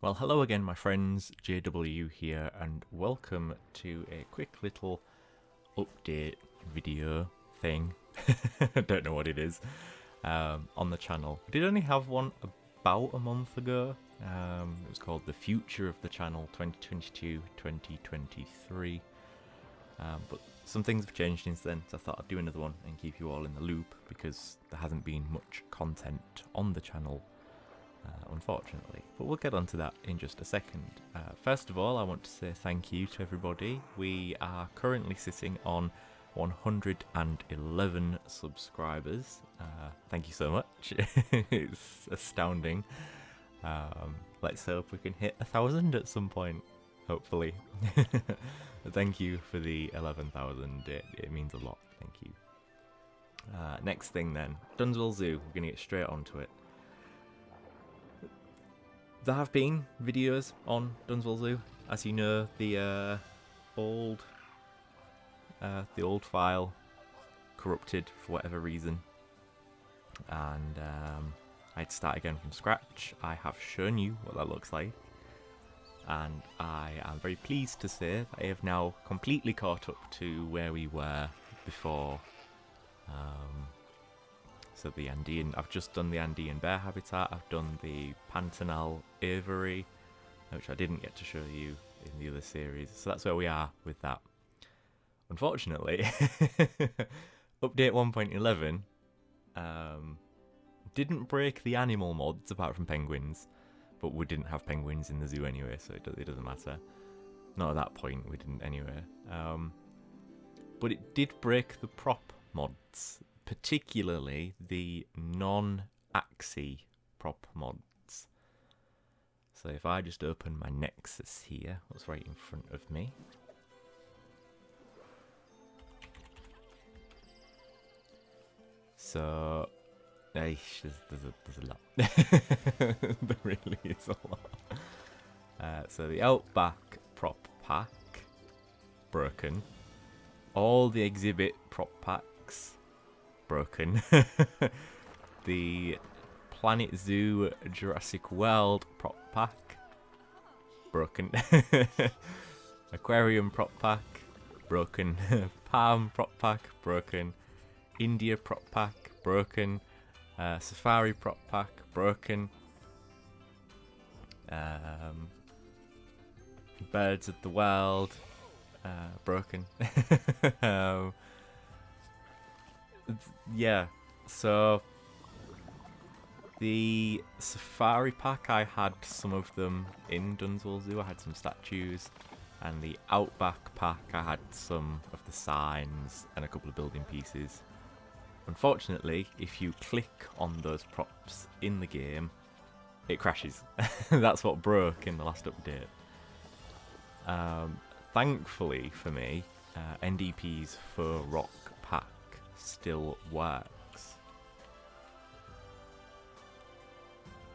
Well, hello again, my friends. JW here, and welcome to a quick little update video thing. I don't know what it is on the channel. I did only have one about a month ago. It was called The Future of the Channel 2022-2023. But some things have changed since then, so I thought I'd do another one and keep you all in the loop because there hasn't been much content on the channel. Unfortunately, but we'll get onto that in just a second. First of all, I want to say thank you to everybody. We are currently sitting on 111 subscribers. Thank you so much. It's astounding. Let's hope we can hit 1,000 at some point, hopefully. Thank you for the 11,000. It means a lot. Thank you. Next thing then, Dunswell Zoo. We're going to get straight onto it. There have been videos on Dunswell Zoo, as you know. The old file corrupted for whatever reason, and I had to start again from scratch. I have shown you what that looks like, and I am very pleased to say that I have now completely caught up to where we were before. So the Andean, I've just done the Andean bear habitat, I've done the Pantanal aviary, which I didn't get to show you in the other series, so that's where we are with that. Unfortunately, update 1.11 didn't break the animal mods apart from penguins, but we didn't have penguins in the zoo anyway, so it doesn't matter. Not at that point, we didn't anyway. But it did break the prop mods, particularly the non-axi prop mods. So if I just open my Nexus here, what's right in front of me. So, there's a lot. There really is a lot. So the Outback prop pack, broken. All the exhibit prop packs, broken. The Planet Zoo Jurassic World prop pack, broken. Aquarium prop pack, broken. Palm prop pack, broken. India prop pack, broken. Safari prop pack, broken. Birds of the World, broken. Yeah, so the Safari pack, I had some of them in Dunswell Zoo. I had some statues, and the Outback pack, I had some of the signs and a couple of building pieces. Unfortunately, if you click on those props in the game, it crashes. That's what broke in the last update. Thankfully for me, NDP's Faux Rock pack still works.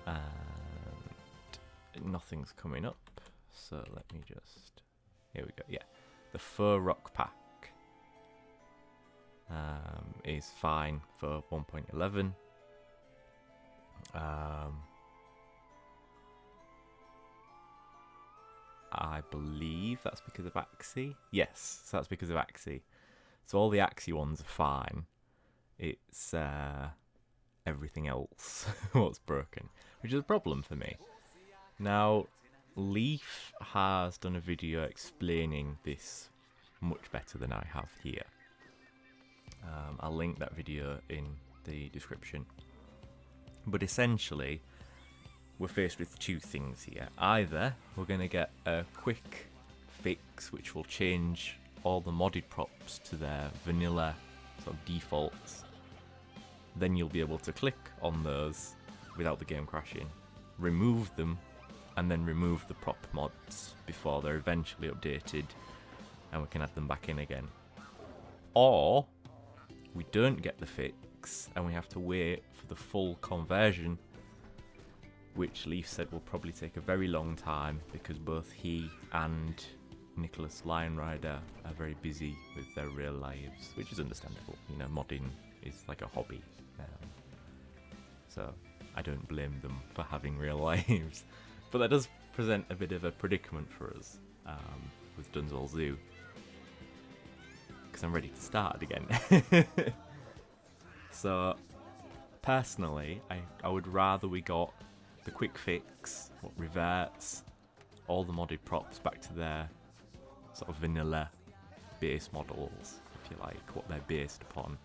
And nothing's coming up, so let me just... Here we go, yeah. The Faux Rock pack is fine for 1.11. I believe that's because of Axie. Yes, so that's because of Axie. So all the Axie ones are fine. It's everything else what's broken, which is a problem for me. Now, Leaf has done a video explaining this much better than I have here. I'll link that video in the description. But essentially, we're faced with two things here. Either we're going to get a quick fix which will change all the modded props to their vanilla sort of defaults. Then you'll be able to click on those without the game crashing, remove them, and then remove the prop mods before they're eventually updated and we can add them back in again. Or we don't get the fix and we have to wait for the full conversion, which Leaf said will probably take a very long time because both he and Nicholas Lionrider are very busy with their real lives, which is understandable. You know, modding is like a hobby. So I don't blame them for having real lives. But that does present a bit of a predicament for us with Dunswell Zoo, because I'm ready to start again. So, personally, I would rather we got the quick fix, what reverts all the modded props back to their sort of vanilla base models, if you like, what they're based upon.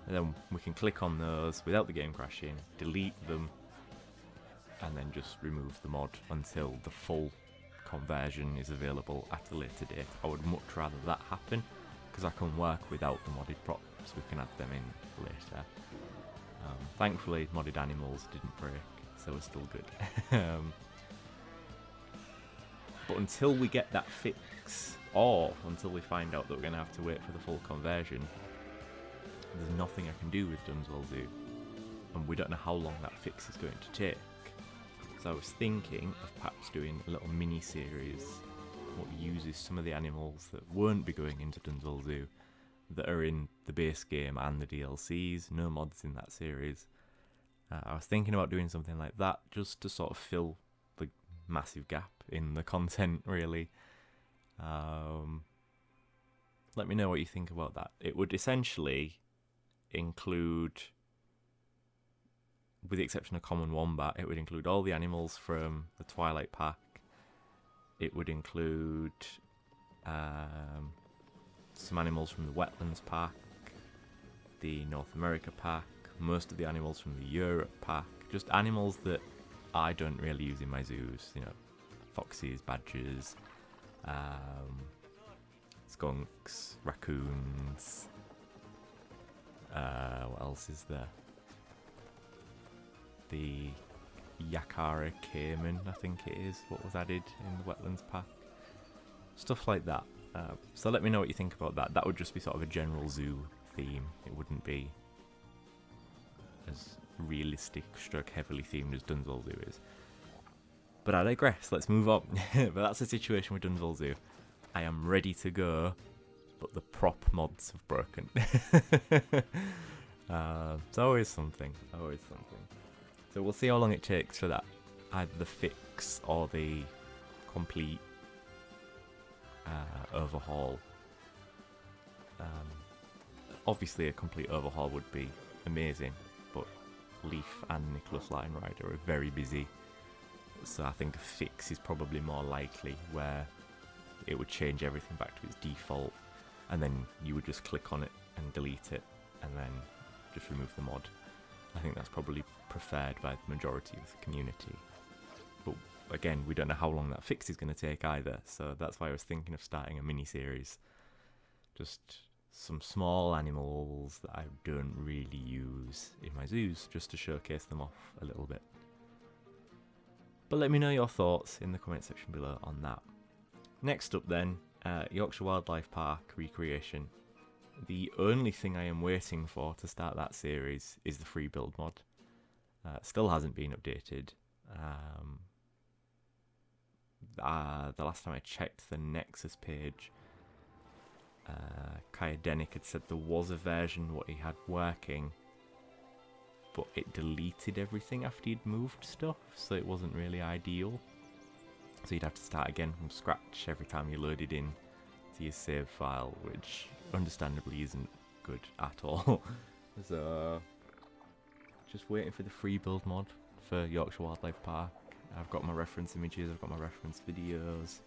And then we can click on those without the game crashing, delete them, and then just remove the mod until the full conversion is available at a later date. I would much rather that happen, because I can work without the modded props. We can add them in later. Thankfully, modded animals didn't break, so we're still good. But until we get that fix, or until we find out that we're going to have to wait for the full conversion, there's nothing I can do with Dunswell Zoo, and we don't know how long that fix is going to take. So I was thinking of perhaps doing a little mini-series what uses some of the animals that won't be going into Dunswell Zoo, that are in the base game and the DLCs, no mods in that series. I was thinking about doing something like that, just to sort of fill the massive gap in the content, really. Let me know what you think about that. It would essentially include, with the exception of Common Wombat, it would include all the animals from the Twilight Pack. It would include some animals from the Wetlands Pack, the North America Pack, most of the animals from the Europe Pack, just animals that I don't really use in my zoos, you know, foxes, badgers, skunks, raccoons, what else is there? The Yakara Cayman, I think it is, what was added in the Wetlands Pack. Stuff like that. So let me know what you think about that. That would just be sort of a general zoo theme. It wouldn't be as realistic stroke heavily themed as Dunswell Zoo is. But I digress, let's move on. But that's the situation with Dunswell Zoo. I am ready to go, but the prop mods have broken. It's always something, always something. So we'll see how long it takes for that, either the fix or the complete overhaul. Obviously a complete overhaul would be amazing, but Leaf and Nicholas Linerider are very busy, so I think a fix is probably more likely, where it would change everything back to its default, and then you would just click on it and delete it, and then just remove the mod. I think that's probably preferred by the majority of the community. But again, we don't know how long that fix is going to take either, so that's why I was thinking of starting a mini-series. Just some small animals that I don't really use in my zoos, just to showcase them off a little bit. But let me know your thoughts in the comment section below on that. Next up then, Yorkshire Wildlife Park recreation. The only thing I am waiting for to start that series is the free build mod. Still hasn't been updated. The last time I checked the Nexus page, Kaya Denick had said there was a version what he had working, but it deleted everything after he'd moved stuff, so it wasn't really ideal. So you'd have to start again from scratch every time you loaded in to your save file, which understandably isn't good at all. So just waiting for the free build mod for Yorkshire Wildlife Park. I've got my reference images, I've got my reference videos.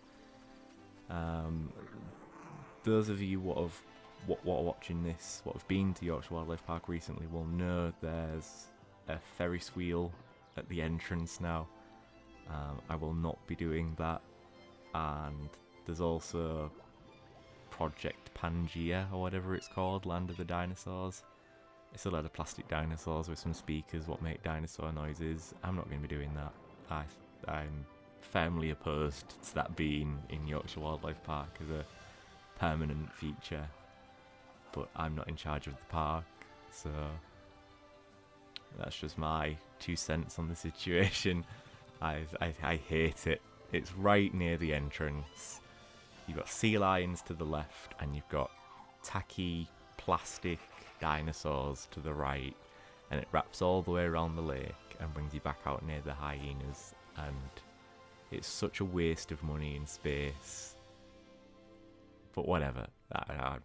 Those of you what are watching this, what have been to Yorkshire Wildlife Park recently, will know there's a Ferris wheel at the entrance now. I will not be doing that, and there's also Project Pangea, or whatever it's called, Land of the Dinosaurs. It's a load of plastic dinosaurs with some speakers what make dinosaur noises. I'm not going to be doing that. I'm firmly opposed to that being in Yorkshire Wildlife Park as a permanent feature, but I'm not in charge of the park, so that's just my 2 cents on the situation. I hate it. It's right near the entrance. You've got sea lions to the left, and you've got tacky plastic dinosaurs to the right, and it wraps all the way around the lake, and brings you back out near the hyenas, and it's such a waste of money and space. But whatever, I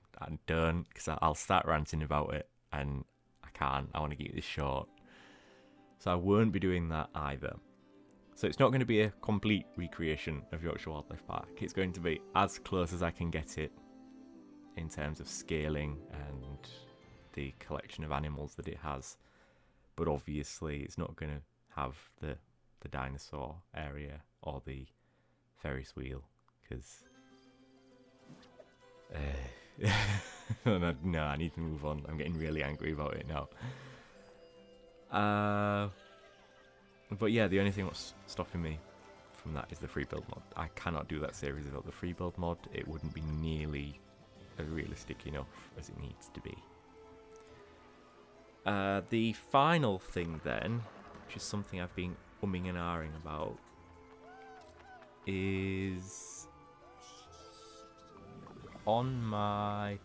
don't, because I'll start ranting about it, and I can't. I want to keep this short. So I won't be doing that either. So it's not going to be a complete recreation of Yorkshire Wildlife Park. It's going to be as close as I can get it in terms of scaling and the collection of animals that it has. But obviously it's not going to have the dinosaur area or the Ferris wheel, because no, I need to move on. I'm getting really angry about it now. But yeah, the only thing that's stopping me from that is the free build mod. I cannot do that series without the free build mod. It wouldn't be nearly as realistic enough as it needs to be. The final thing then, which is something I've been umming and ahhing about, is on my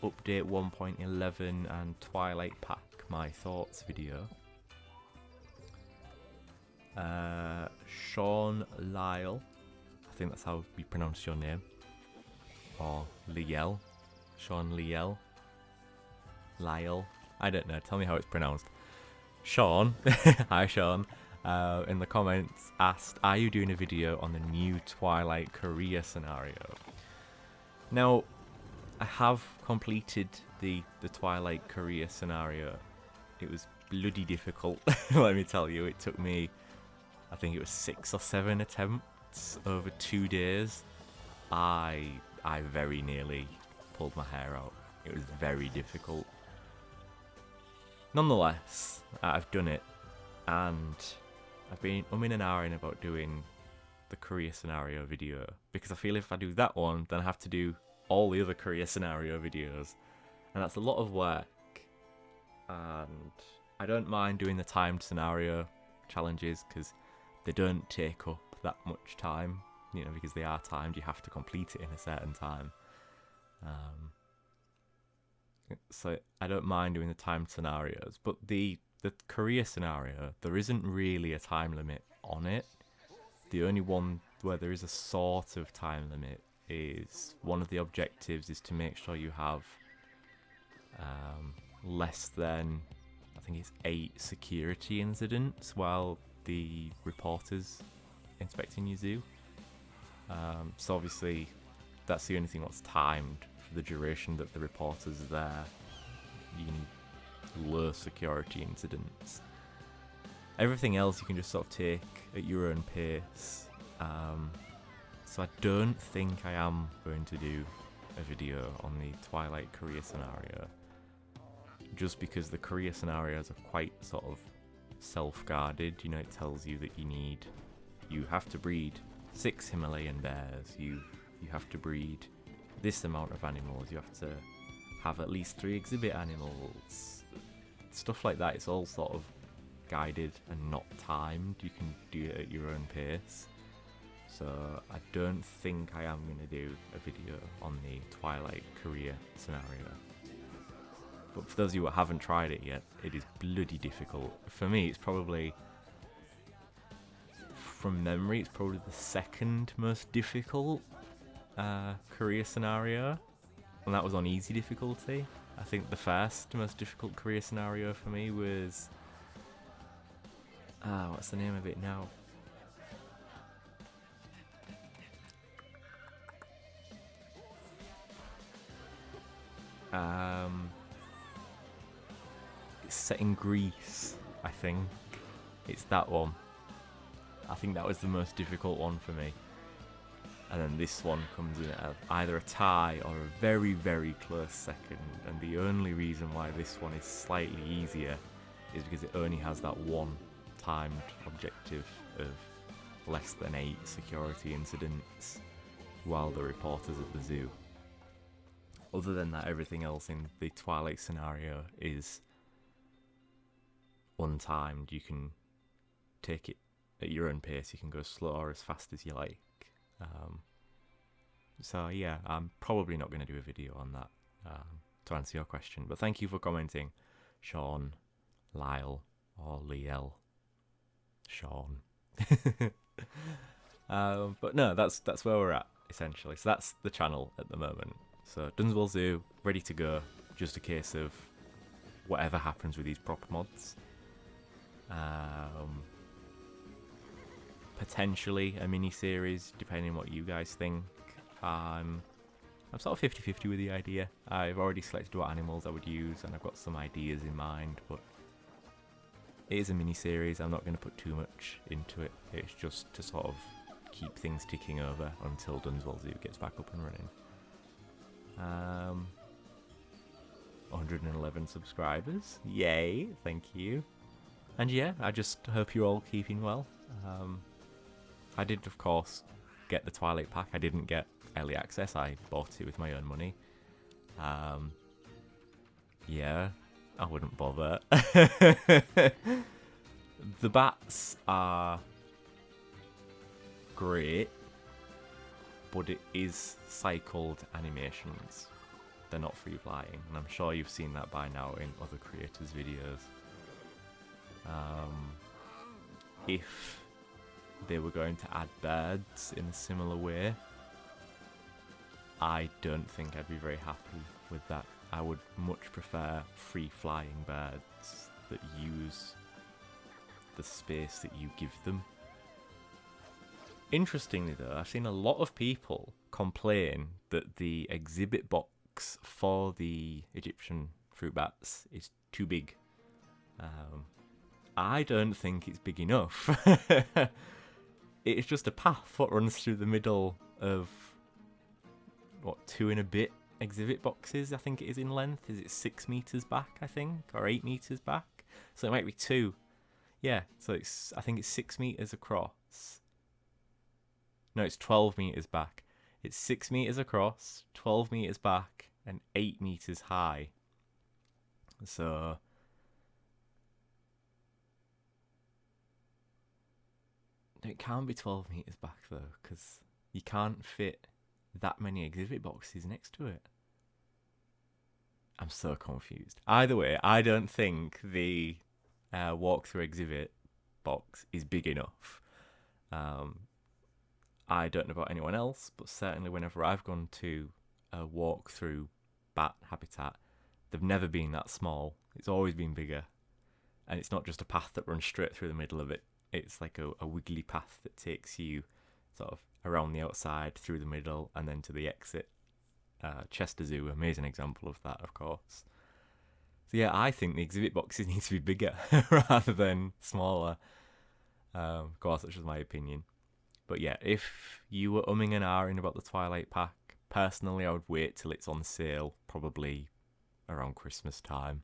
update 1.11 and Twilight Pack my thoughts video. Sean Lyle, I think that's how we pronounce your name, or Liel, Sean Liel, Lyle, I don't know, tell me how it's pronounced. Sean, hi Sean, in the comments asked, are you doing a video on the new Twilight Korea scenario? Now, I have completed the Twilight Korea scenario. It was bloody difficult, let me tell you. It took me, I think it was 6 or 7 attempts over 2 days. I very nearly pulled my hair out. It was very difficult. Nonetheless, I've done it, and I've been umming and ahhing about doing the Korea scenario video, because I feel if I do that one, then I have to do all the other Korea scenario videos, and that's a lot of work. And I don't mind doing the timed scenario challenges because they don't take up that much time, you know, because they are timed. You have to complete it in a certain time. So I don't mind doing the timed scenarios, but the Korea scenario, there isn't really a time limit on it. The only one where there is a sort of time limit is one of the objectives is to make sure you have less than, I think it's 8 security incidents while the reporter's inspecting your zoo. So obviously that's the only thing that's timed for the duration that the reporter's there. You need low security incidents. Everything else you can just sort of take at your own pace. So I don't think I am going to do a video on the Twilight Korea scenario, just because the Korea scenarios are quite sort of self-guarded. You know, it tells you that you have to breed 6 Himalayan bears, you have to breed this amount of animals, you have to have at least 3 exhibit animals, stuff like that. It's all sort of guided and not timed. You can do it at your own pace. So I don't think I am going to do a video on the Twilight Korea scenario. But for those of you who haven't tried it yet, it is bloody difficult. For me, it's probably, from memory, it's probably the second most difficult Korea scenario, and that was on easy difficulty. I think the first most difficult Korea scenario for me was, what's the name of it now? It's set in Greece, I think. It's that one. I think that was the most difficult one for me. And then this one comes in at either a tie or a very, very close second. And the only reason why this one is slightly easier is because it only has that one timed objective of less than 8 security incidents while the reporter's at the zoo. Other than that, everything else in the Twilight scenario is untimed. You can take it at your own pace. You can go slow or as fast as you like. So yeah, I'm probably not going to do a video on that to answer your question. But thank you for commenting, Sean, Lyle, or Liel. Sean. But no, that's where we're at, essentially. So that's the channel at the moment. So Dunswell Zoo, ready to go. Just a case of whatever happens with these prop mods. Potentially a mini-series, depending on what you guys think. I'm sort of 50-50 with the idea. I've already selected what animals I would use, and I've got some ideas in mind, but it is a mini-series. I'm not going to put too much into it. It's just to sort of keep things ticking over until Dunswell Zoo gets back up and running. 111 subscribers. Yay, thank you. And yeah, I just hope you're all keeping well. I did, of course, get the Twilight pack. I didn't get early access. I bought it with my own money. Yeah, I wouldn't bother. The bats are great, but it is cycled animations. They're not free flying, and I'm sure you've seen that by now in other creators' videos. If they were going to add birds in a similar way, I don't think I'd be very happy with that. I would much prefer free flying birds that use the space that you give them. Interestingly though, I've seen a lot of people complain that the exhibit box for the Egyptian fruit bats is too big. I don't think it's big enough. It's just a path that runs through the middle of, what, 2 and a bit exhibit boxes, I think it is in length. Is it 6 meters back, I think, or 8 meters back? So it might be 2. Yeah, so I think it's 6 meters across. No, it's 12 meters back. It's 6 meters across, 12 meters back, and 8 meters high. So it can't be 12 meters back though, because you can't fit that many exhibit boxes next to it. I'm so confused. Either way, I don't think the walkthrough exhibit box is big enough. I don't know about anyone else, but certainly whenever I've gone to a walkthrough bat habitat, they've never been that small. It's always been bigger. And it's not just a path that runs straight through the middle of it. It's like a wiggly path that takes you sort of around the outside, through the middle, and then to the exit. Chester Zoo, amazing example of that, of course. So yeah, I think the exhibit boxes need to be bigger rather than smaller. Of course, that's just my opinion. But yeah, if you were umming and ahhing about the Twilight pack, personally I would wait till it's on sale, probably around Christmas time.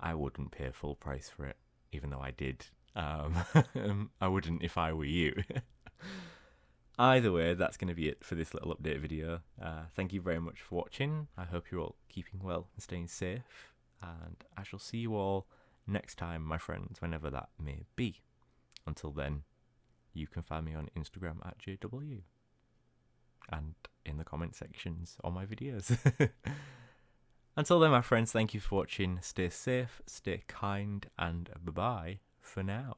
I wouldn't pay full price for it, even though I did. I wouldn't if I were you. Either way, that's going to be it for this little update video. Thank you very much for watching. I hope you're all keeping well and staying safe. And I shall see you all next time, my friends, whenever that may be. Until then, you can find me on Instagram at JW. And in the comment sections on my videos. Until then, my friends, thank you for watching. Stay safe, stay kind, and bye-bye for now.